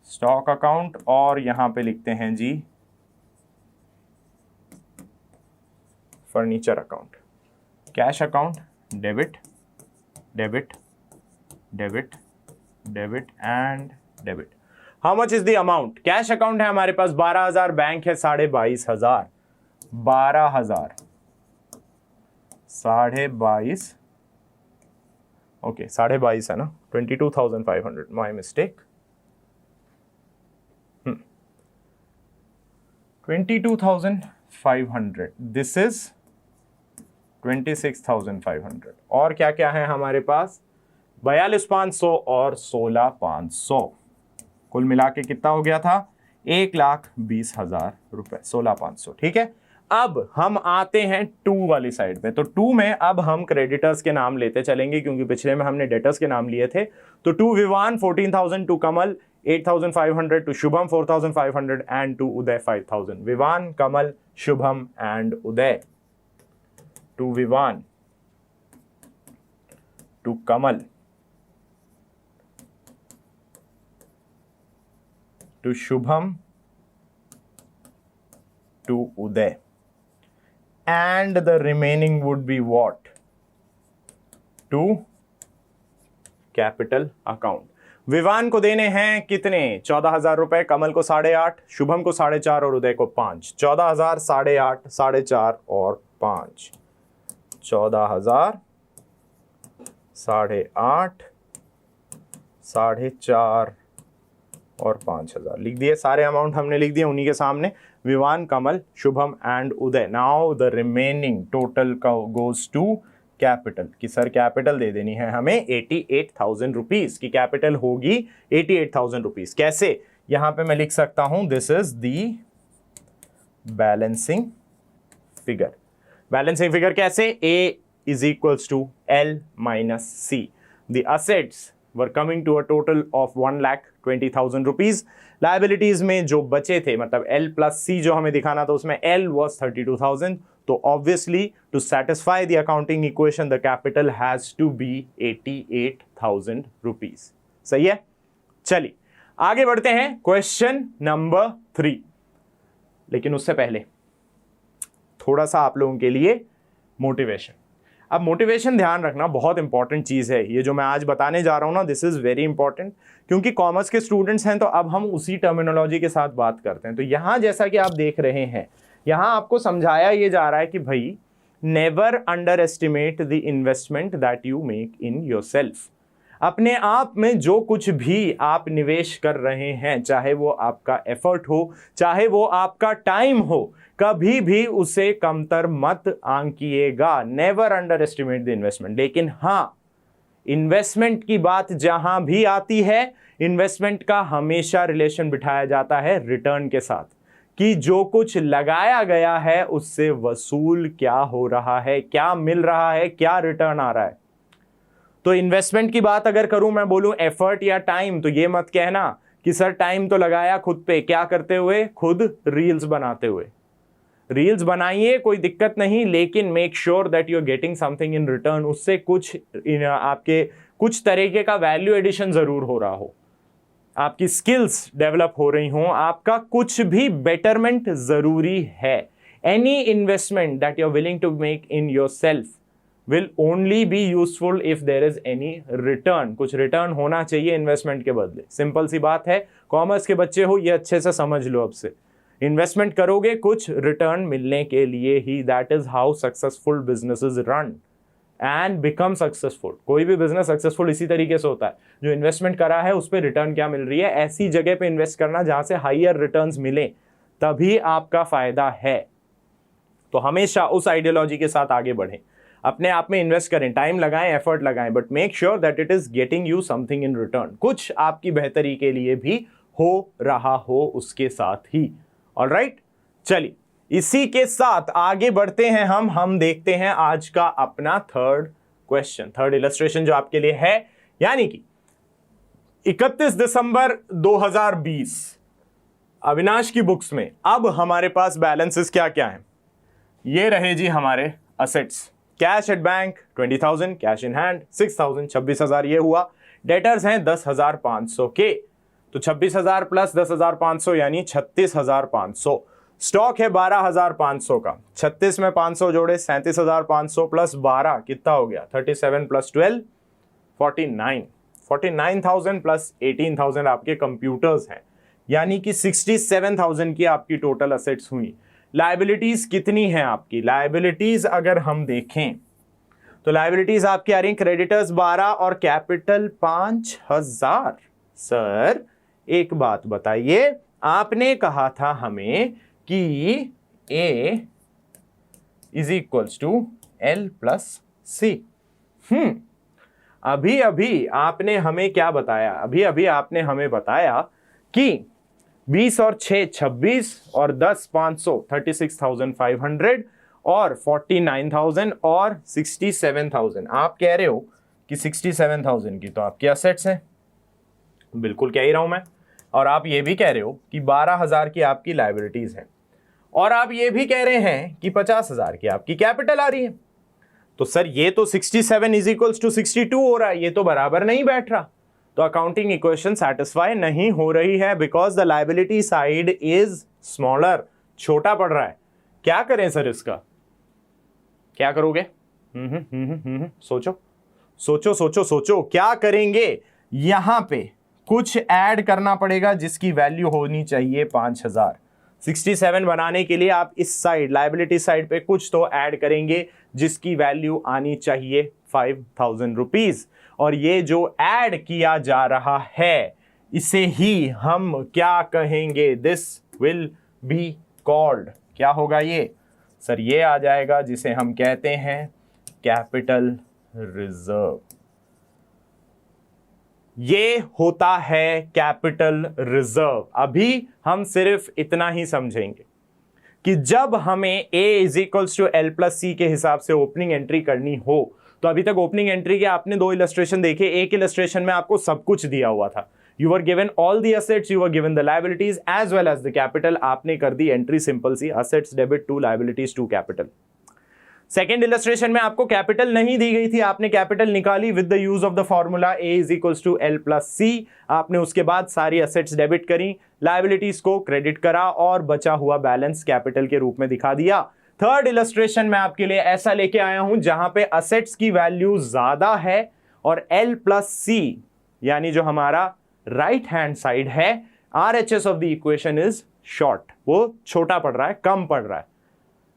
स्टॉक अकाउंट, और यहां पे लिखते हैं जी furniture account. Cash account debit, debit, debit, debit and debit. How much is the amount? Cash account है हमारे पास 12,000, बैंक है 22,500। 12,000 22,500, ओके 22,500 है ना, 22,500, माई मिस्टेक। 22,500, दिस इज 26,500 और क्या क्या है हमारे पास 42,500 और 16,500, कुल मिला के कितना हो गया था 1,20,000 रुपए 16,500। ठीक है, अब हम आते हैं 2 वाली साइड पे। तो 2 में अब हम क्रेडिटर्स के नाम लेते चलेंगे क्योंकि पिछले में हमने डेटर्स के नाम लिए थे। तो to Vivan 14,000, to Kamal 8,500, to Shubham 4,500 and to Uday 5,000। Vivan, Kamal, Shubham and Uday. To Vivan, to Kamal, to Shubham, to Uday, and the remaining would be what? To capital account. Vivan को देने हैं कितने 14,000 रुपए, कमल को 8.5, शुभम को 4.5 और उदय को 5। 14,000, 8.5, 4.5 और 5। 14,000, 8.5, 4.5 और 5,000 लिख दिए। सारे अमाउंट हमने लिख दिए उन्हीं के सामने, Vivaan, Kamal, Shubham and Uday. Now the remaining total goes to capital कि सर कैपिटल दे देनी है हमें 88,000 रुपीज की। कैपिटल होगी 88,000 रुपीज। कैसे, यहां पे मैं लिख सकता हूं this is the balancing figure. Balancing figure कैसे, A is equals to L minus C. The assets were coming to a total of 1,20,000 rupees. Liabilities में जो बचे थे मतलब L plus C जो हमें दिखाना था उसमें L was 32,000. तो obviously to satisfy the accounting equation the capital has to be 88,000 rupees. सही है, चलिए आगे बढ़ते हैं क्वेश्चन नंबर 3। लेकिन उससे पहले थोड़ा सा आप लोगों के लिए मोटिवेशन। अब मोटिवेशन ध्यान रखना बहुत इंपॉर्टेंट चीज़ है। ये जो मैं आज बताने जा रहा हूँ ना, दिस इज़ वेरी इंपॉर्टेंट क्योंकि कॉमर्स के स्टूडेंट्स हैं तो अब हम उसी टर्मिनोलॉजी के साथ बात करते हैं। तो यहाँ जैसा कि आप देख रहे हैं, यहाँ आपको समझाया ये जा रहा है कि भाई never underestimate the investment that you make in yourself. अपने आप में जो कुछ भी आप निवेश कर रहे हैं, चाहे वो आपका एफर्ट हो, चाहे वो आपका टाइम हो, कभी भी उसे कमतर मत आंकिएगा। Never underestimate the investment. लेकिन हाँ, इन्वेस्टमेंट की बात जहां भी आती है, इन्वेस्टमेंट का हमेशा रिलेशन बिठाया जाता है रिटर्न के साथ कि जो कुछ लगाया गया है उससे वसूल क्या हो रहा है, क्या मिल रहा है, क्या रिटर्न आ रहा है। तो इन्वेस्टमेंट की बात अगर करूं, मैं बोलूं एफर्ट या टाइम, तो ये मत कहना कि सर टाइम तो लगाया खुद पे, क्या करते हुए, खुद रील्स बनाते हुए। रील्स बनाइए, कोई दिक्कत नहीं, लेकिन make sure that you are getting something in return. उससे कुछ आपके कुछ तरीके का वैल्यू एडिशन जरूर हो रहा हो, आपकी स्किल्स डेवलप हो रही हो, आपका कुछ भी बेटरमेंट जरूरी है। Any investment that you are willing to make in yourself will only be useful if there is any return. कुछ रिटर्न होना चाहिए इन्वेस्टमेंट के बदले। सिंपल सी बात है, कॉमर्स के बच्चे हो ये अच्छे से समझ लो। अब से इन्वेस्टमेंट करोगे कुछ रिटर्न मिलने के लिए ही। That is how successful businesses run and become successful. कोई भी बिजनेस सक्सेसफुल इसी तरीके से होता है, जो इन्वेस्टमेंट करा है उस पर रिटर्न क्या मिल रही है, ऐसी जगह पे इन्वेस्ट करना जहां से हायर रिटर्न्स मिले, तभी आपका फायदा है। तो हमेशा उस आइडियोलॉजी के साथ आगे बढ़ें, अपने आप में इन्वेस्ट करें, टाइम लगाएं, एफर्ट लगाएं, but make sure that it is getting you something in return. कुछ आपकी बेहतरी के लिए भी हो रहा हो उसके साथ ही। ऑलराइट, चलिए इसी के साथ आगे बढ़ते हैं हम देखते हैं आज का अपना थर्ड क्वेश्चन, थर्ड इलस्ट्रेशन जो आपके लिए है, यानी कि 31 दिसंबर 2020 अविनाश की बुक्स में अब हमारे पास बैलेंसेस क्या क्या हैं। ये रहे जी हमारे assets. Cash at bank 20,000, cash in hand 6,000, 26,000 ये हुआ। डेटर्स हैं 10,500 के, तो 26,000 प्लस 10,500 यानी 36,500। स्टॉक है 12,500 का, 36 में 500 जोड़े 37,500 प्लस 12 कितना हो गया, 37 प्लस 12 49, 49,000 प्लस 18,000 आपके कंप्यूटर्स हैं, यानी कि 67,000 की आपकी टोटल असेट्स हुई। लायबिलिटीज कितनी है आपकी, लायबिलिटीज अगर हम देखें तो लायबिलिटीज आपकी आ रही क्रेडिटर्स 12 और कैपिटल 5,000। सर एक बात बताइए, आपने कहा था हमें कि A is equals to L plus C. अभी अभी आपने हमें क्या बताया? अभी अभी आपने हमें बताया कि 20 और 6 26 और 10 500 36,500 और 49,000 और 67,000। आप कह रहे हो कि 67,000 की तो आपकी असेट्स हैं, बिल्कुल कह ही रहा हूं मैं। और आप ये भी कह रहे हो कि 12,000 की आपकी लायबिलिटीज है, और आप ये भी कह रहे हैं कि 50,000 की आपकी कैपिटल आ रही है। तो सर ये तो 67 इज इक्वल्स टू 62 हो रहा है, ये तो बराबर नहीं बैठ रहा। तो अकाउंटिंग इक्वेशन सेटिस्फाई नहीं हो रही है because the liability side is smaller, छोटा पड़ रहा है। क्या करें सर इसका? क्या करोगे? सोचो सोचो सोचो सोचो, क्या करेंगे? यहां पे कुछ ऐड करना पड़ेगा जिसकी वैल्यू होनी चाहिए 5,000। 67 बनाने के लिए आप इस साइड लायबिलिटी साइड पे कुछ तो ऐड करेंगे जिसकी वैल्यू आनी चाहिए 5,000 रुपीज। और ये जो ऐड किया जा रहा है इसे ही हम क्या कहेंगे? दिस विल बी कॉल्ड, क्या होगा ये? सर ये आ जाएगा जिसे हम कहते हैं कैपिटल रिजर्व। ये होता है कैपिटल रिजर्व। अभी हम सिर्फ इतना ही समझेंगे कि जब हमें A is equals to L plus C के हिसाब से ओपनिंग एंट्री करनी हो, तो अभी तक ओपनिंग एंट्री के आपने 2 इलस्ट्रेशन देखे। एक इलस्ट्रेशन में आपको सब कुछ दिया हुआ था, you were given all the assets, you were given the liabilities as well as the capital. आपने कर दी एंट्री सिंपल सी, assets debit to liabilities to capital. Second illustration में आपको कैपिटल नहीं दी गई थी, आपने कैपिटल निकाली with the use of the formula A is equals to L plus C. आपने उसके बाद सारी असेट्स डेबिट करी, लायबिलिटीज को क्रेडिट करा और बचा हुआ बैलेंस कैपिटल के रूप में दिखा दिया। थर्ड इलस्ट्रेशन में आपके लिए ऐसा लेके आया हूं जहां पे असेट्स की वैल्यू ज्यादा है और L प्लस सी यानी जो हमारा राइट हैंड साइड है, RHS of the equation is short, वो छोटा पड़ रहा है, कम पड़ रहा है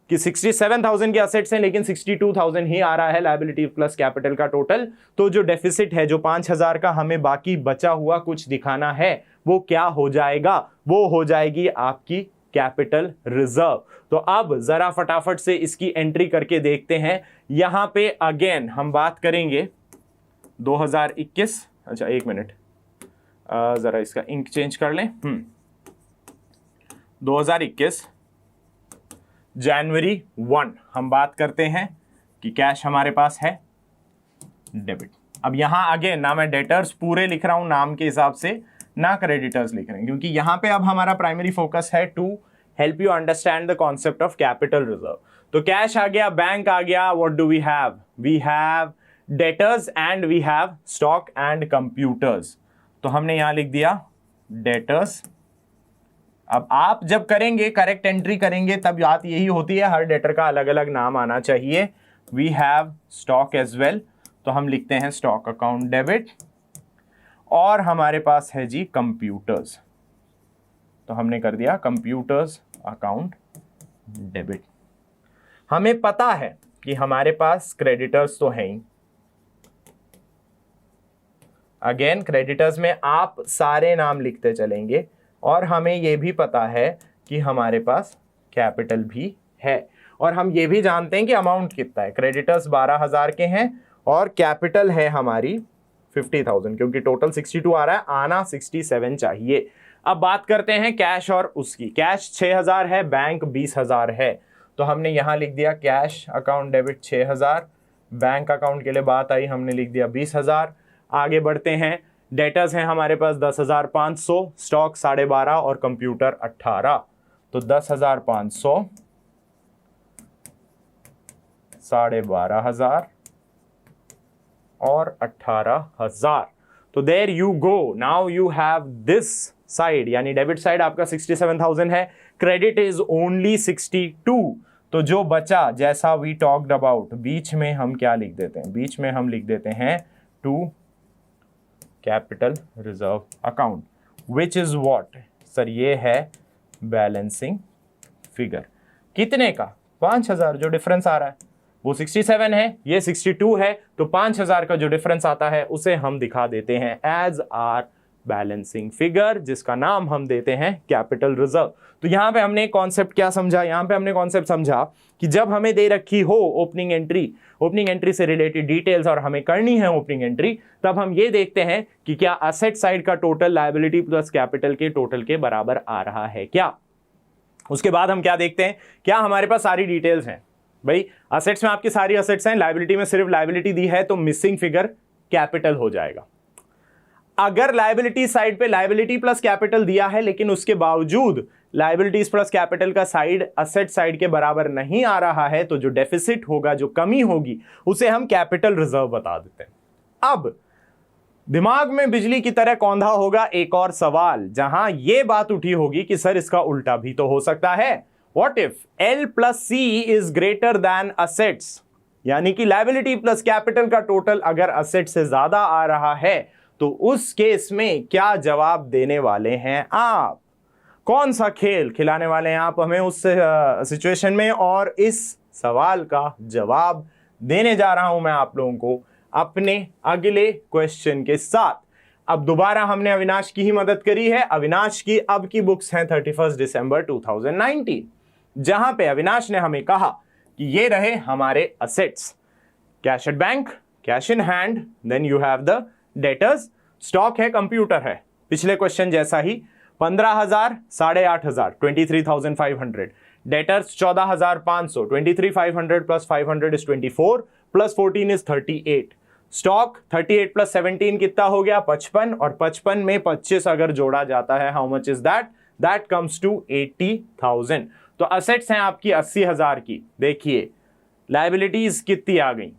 कि 67,000 के असेट्स हैं लेकिन 62,000 ही आ रहा है लायबिलिटी प्लस कैपिटल का टोटल। तो जो डेफिसिट है, जो 5,000 का हमें बाकी बचा हुआ कुछ दिखाना है, वो क्या हो जाएगा? वो हो जाएगी आपकी कैपिटल रिजर्व। तो अब जरा फटाफट से इसकी एंट्री करके देखते हैं। यहां पे अगेन हम बात करेंगे 2021, अच्छा एक मिनट, जरा इसका इंक चेंज कर लें। 2021 जनवरी 1 हम बात करते हैं कि कैश हमारे पास है डेबिट। अब यहां अगेन ना मैं डेटर्स पूरे लिख रहा हूं नाम के हिसाब से, ना क्रेडिटर्स लिख रहे हैं, क्योंकि यहां पे अब हमारा प्राइमरी फोकस है to help you understand the concept of capital reserve. तो कैश आ गया, बैंक आ गया, what do we have? We have debtors and we have stock and computers. तो हमने यहां लिख दिया डेटर्स। अब आप जब करेंगे, करेक्ट एंट्री करेंगे, तब बात यही होती है, हर डेटर का अलग अलग नाम आना चाहिए। We have stock as well, तो हम लिखते हैं स्टॉक अकाउंट डेबिट। और हमारे पास है जी कंप्यूटर्स, तो हमने कर दिया कंप्यूटर्स अकाउंट डेबिट। हमें पता है कि हमारे पास क्रेडिटर्स तो है ही। अगेन क्रेडिटर्स में आप सारे नाम लिखते चलेंगे, और हमें यह भी पता है कि हमारे पास कैपिटल भी है, और हम ये भी जानते हैं कि अमाउंट कितना है। क्रेडिटर्स 12,000 के हैं और कैपिटल है हमारी 50,000, क्योंकि टोटल 62 आ रहा है, आना 67 चाहिए। अब बात करते हैं कैश और उसकी। कैश 6,000 है, बैंक 20,000 है, तो हमने यहां लिख दिया cash account debit 6,000। Bank account के लिए बात आई, हमने लिख दिया 20,000। आगे बढ़ते हैं, डेटर्स हैं हमारे पास 10,500, स्टॉक 12.5 और कंप्यूटर 18। तो 10,500, 12,500 और 18,000। तो there you go, now you have this side, यानी डेबिट साइड आपका 67,000 है, क्रेडिट इज ओनली 62। तो जो बचा, जैसा वी टॉक्ड अबाउट, बीच में हम क्या लिख देते हैं? बीच में हम लिख देते हैं to capital reserve account, which is what? Sir ये है बैलेंसिंग फिगर। कितने का? 5,000। जो डिफरेंस आ रहा है वो 67 है, ये 62 है, तो 5,000 का जो डिफरेंस आता है उसे हम दिखा देते हैं एज आर बैलेंसिंग फिगर, जिसका नाम हम देते हैं कैपिटल रिजर्व। तो यहां पे हमने कॉन्सेप्ट क्या समझा, यहां पे हमने कॉन्सेप्ट समझा कि जब हमें दे रखी हो ओपनिंग एंट्री से रिलेटेड डिटेल्स और हमें करनी है ओपनिंग एंट्री, तब हम ये देखते हैं कि क्या असेट साइड का टोटल लायबिलिटी प्लस कैपिटल के टोटल के बराबर आ रहा है क्या। उसके बाद हम क्या देखते हैं, क्या हमारे पास सारी डिटेल्स हैं। भाई असेट्स में आपकी सारी असेट्स हैं, लायबिलिटी में सिर्फ लायबिलिटी दी है तो मिसिंग फिगर कैपिटल हो जाएगा। अगर लायबिलिटी साइड पे लायबिलिटी प्लस कैपिटल दिया है लेकिन उसके बावजूद लायबिलिटीज प्लस कैपिटल का साइड असेट साइड के बराबर नहीं आ रहा है, तो जो डेफिसिट होगा, जो कमी होगी, उसे हम कैपिटल रिजर्व बता देते हैं। अब दिमाग में बिजली की तरह कौंधा होगा एक और सवाल, जहां यह बात उठी होगी कि सर इसका उल्टा भी तो हो सकता है। What if L plus C is greater than assets, यानी कि लायबिलिटी प्लस कैपिटल का टोटल अगर असेट से ज्यादा आ रहा है, तो उस केस में क्या जवाब देने वाले हैं आप, कौन सा खेल खिलाने वाले हैं आप हमें उस सिचुएशन में। और इस सवाल का जवाब देने जा रहा हूं मैं आप लोगों को अपने अगले क्वेश्चन के साथ। अब दोबारा हमने अविनाश की ही मदद करी है। अविनाश की अब की बुक्स हैं 31 दिसंबर 2019, जहां पे अविनाश ने हमें कहा कि ये रहे हमारे assets, cash at bank, cash in hand, then you have the debtors, stock है, कंप्यूटर है। पिछले क्वेश्चन जैसा ही 15,000, 8,500, 23,500, debtors 14,500, 23,500 plus 500 is 24, plus 14 is 38, stock 38 plus 17 कितना हो गया 55, और 55 में 25 अगर जोड़ा जाता है, how much is that comes to 80,000। तो असेट्स हैं आपकी 80,000 की। देखिए लायबिलिटीज कितनी आ गई,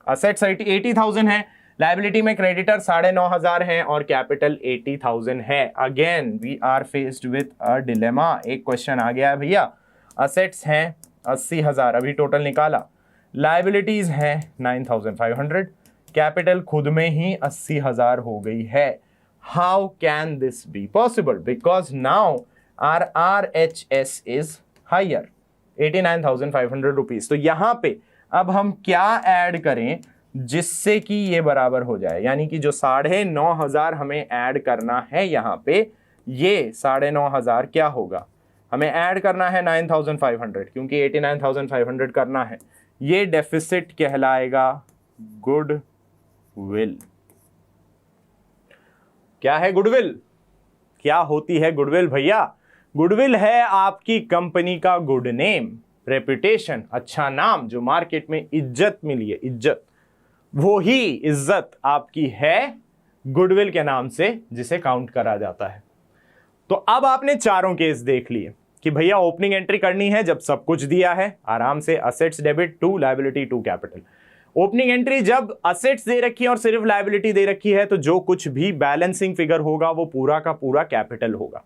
असेट्स 80,000 है, लायबिलिटी में क्रेडिटर 9,500 हैं और कैपिटल 80,000 है। Again we are faced with a dilemma. एक क्वेश्चन आ गया है भैया, असेट्स हैं 80,000 अभी टोटल निकाला, लायबिलिटीज हैं 9,500, कैपिटल खुद में ही 80,000 हो गई है। How can this be possible, because now our RHS is higher 89,500 rupees. तो यहां पे अब हम क्या ऐड करें जिससे कि ये बराबर हो जाए, यानी कि जो 9,500 हमें ऐड करना है यहां पे, ये 9,500 क्या होगा, हमें ऐड करना है 9,500, क्योंकि 89,500 करना है। ये डेफिसिट कहलाएगा गुडविल। क्या है गुडविल, क्या होती है गुडविल भैया? गुडविल है आपकी कंपनी का गुड नेम, रेपुटेशन, अच्छा नाम, जो मार्केट में इज्जत मिली है, इज्जत, वो ही इज्जत आपकी है गुडविल के नाम से, जिसे काउंट करा जाता है। तो अब आपने चारों केस देख लिए कि भैया ओपनिंग एंट्री करनी है जब सब कुछ दिया है, आराम से assets debit to liability to capital. Opening entry जब असेट्स दे रखी है और सिर्फ लायबिलिटी दे रखी है, तो जो कुछ भी बैलेंसिंग फिगर होगा वो पूरा का पूरा कैपिटल होगा।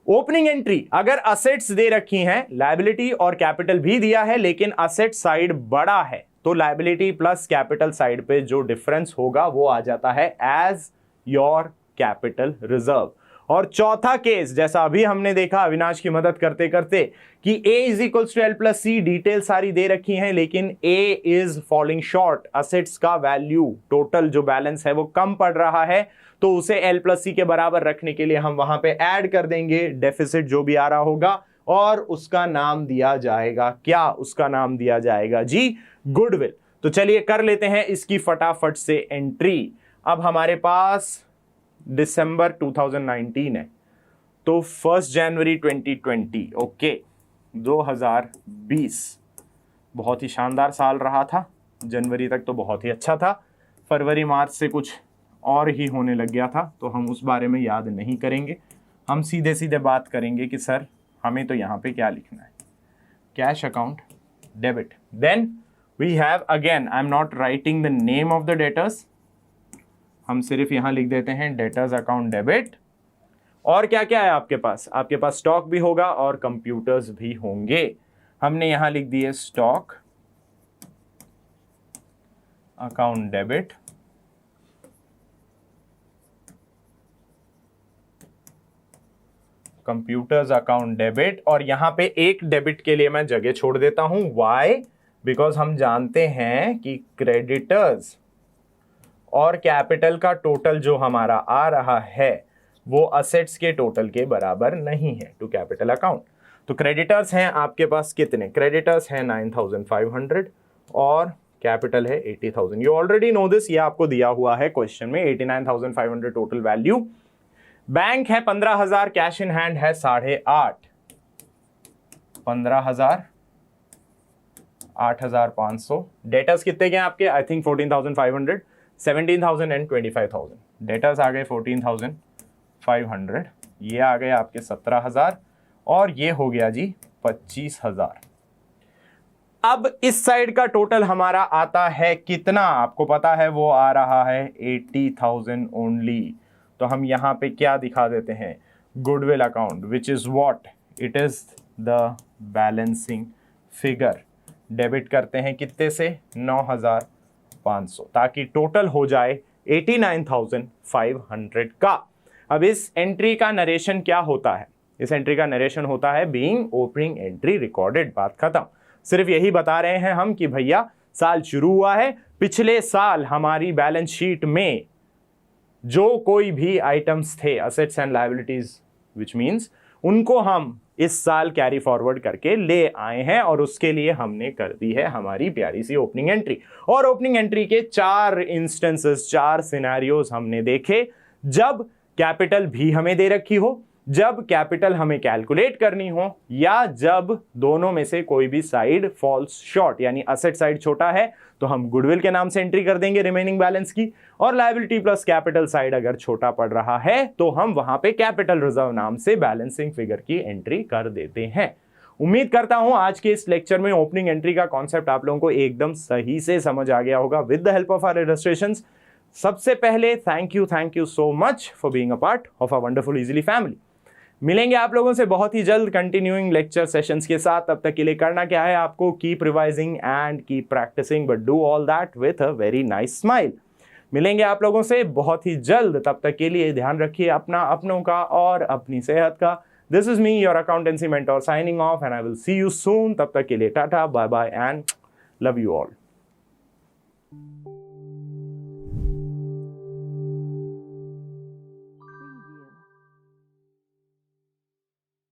ओपनिंग एंट्री अगर असेट्स दे रखी हैं, लायबिलिटी और कैपिटल भी दिया है, लेकिन असेट साइड बड़ा है, तो लायबिलिटी प्लस कैपिटल साइड पे जो डिफरेंस होगा वो आ जाता है एज योर कैपिटल रिजर्व। और चौथा केस, जैसा अभी हमने देखा अविनाश की मदद करते करते, कि A is equals to L plus C, detail सारी दे रखी हैं, लेकिन A is falling short, assets का वैल्यू टोटल जो बैलेंस है वो कम पड़ रहा है, तो उसे L प्लस C के बराबर रखने के लिए हम वहां पे ऐड कर देंगे डेफिसिट जो भी आ रहा होगा, और उसका नाम दिया जाएगा क्या, उसका नाम दिया जाएगा जी गुडविल। तो चलिए कर लेते हैं इसकी फटाफट से एंट्री। अब हमारे पास दिसंबर 2019 है, तो 1 जनवरी 2020, ओके 2020 बहुत ही शानदार साल रहा था। जनवरी तक तो बहुत ही अच्छा था, फरवरी मार्च से कुछ और ही होने लग गया था, तो हम उस बारे में याद नहीं करेंगे। हम सीधे सीधे बात करेंगे कि सर हमें तो यहाँ पे क्या लिखना है, cash account debit, then we have again, I am not writing the name of the debtors, हम सिर्फ यहां लिख देते हैं डेटर्स अकाउंट डेबिट। और क्या क्या है आपके पास, आपके पास स्टॉक भी होगा और कंप्यूटर्स भी होंगे। हमने यहां लिख दिए stock account debit, computers account debit, और यहां पे एक डेबिट के लिए मैं जगह छोड़ देता हूं। वाई? बिकॉज हम जानते हैं कि क्रेडिटर्स और कैपिटल का टोटल जो हमारा आ रहा है वो असेट्स के टोटल के बराबर नहीं है टू कैपिटल अकाउंट। तो क्रेडिटर्स हैं आपके पास कितने? क्रेडिटर्स हैं 9500 और कैपिटल है 80,000। यू ऑलरेडी नो दिस, ये आपको दिया हुआ है क्वेश्चन में। 89,500 टोटल वैल्यू। बैंक है 15,000, कैश इन हैंड है 8.5, 15,000, 8,500। डेटर्स कितने के हैं आपके? I think 14,500, 17,000 and 25,000। डेटर्स आ गए 14,500, ये आ गए आपके 17,000 और ये हो गया जी 25,000। अब इस साइड का टोटल हमारा आता है कितना? आपको पता है वो आ रहा है 80,000 ओनली। तो हम यहां पे क्या दिखा देते हैं? Goodwill account, which is what? It is the balancing figure. Debit करते हैं कितने से? 9,500, ताकि टोटल हो जाए 89,500 का। अब इस एंट्री का नरेशन क्या होता है? इस एंट्री का नरेशन होता है बीइंग ओपनिंग एंट्री रिकॉर्डेड। बात खत्म। सिर्फ यही बता रहे हैं हम कि भैया साल शुरू हुआ है, पिछले साल हमारी बैलेंस शीट में जो कोई भी आइटम्स थे assets and liabilities which means उनको हम इस साल कैरी फॉरवर्ड करके ले आए हैं और उसके लिए हमने कर दी है हमारी प्यारी सी ओपनिंग एंट्री। और ओपनिंग एंट्री के 4 इंस्टेंसेस, 4 सिनेरियोज हमने देखे। जब कैपिटल भी हमें दे रखी हो, जब कैपिटल हमें कैलकुलेट करनी हो, या जब दोनों में से कोई भी साइड फॉल्स शॉर्ट, यानी असेट साइड छोटा है तो हम गुडविल के नाम से एंट्री कर देंगे रिमेनिंग बैलेंस की, और लायबिलिटी प्लस कैपिटल साइड अगर छोटा पड़ रहा है तो हम वहां पे कैपिटल रिजर्व नाम से बैलेंसिंग फिगर की एंट्री कर देते हैं। उम्मीद करता हूं आज के इस लेक्चर में ओपनिंग एंट्री का कॉन्सेप्ट आप लोगों को एकदम सही से समझ आ गया होगा with the help of our illustrations. सबसे पहले thank you so much for being a part of a wonderful easily family. मिलेंगे आप लोगों से बहुत ही जल्द कंटिन्यूइंग लेक्चर सेशंस के साथ। तब तक के लिए करना क्या है आपको? Keep revising and keep practising, but do all that with a very nice smile. मिलेंगे आप लोगों से बहुत ही जल्द। तब तक के लिए ध्यान रखिए अपना, अपनों का और अपनी सेहत का। This is me your accountancy mentor signing off and I will see you soon. तब तक के लिए tata, bye bye and love you all.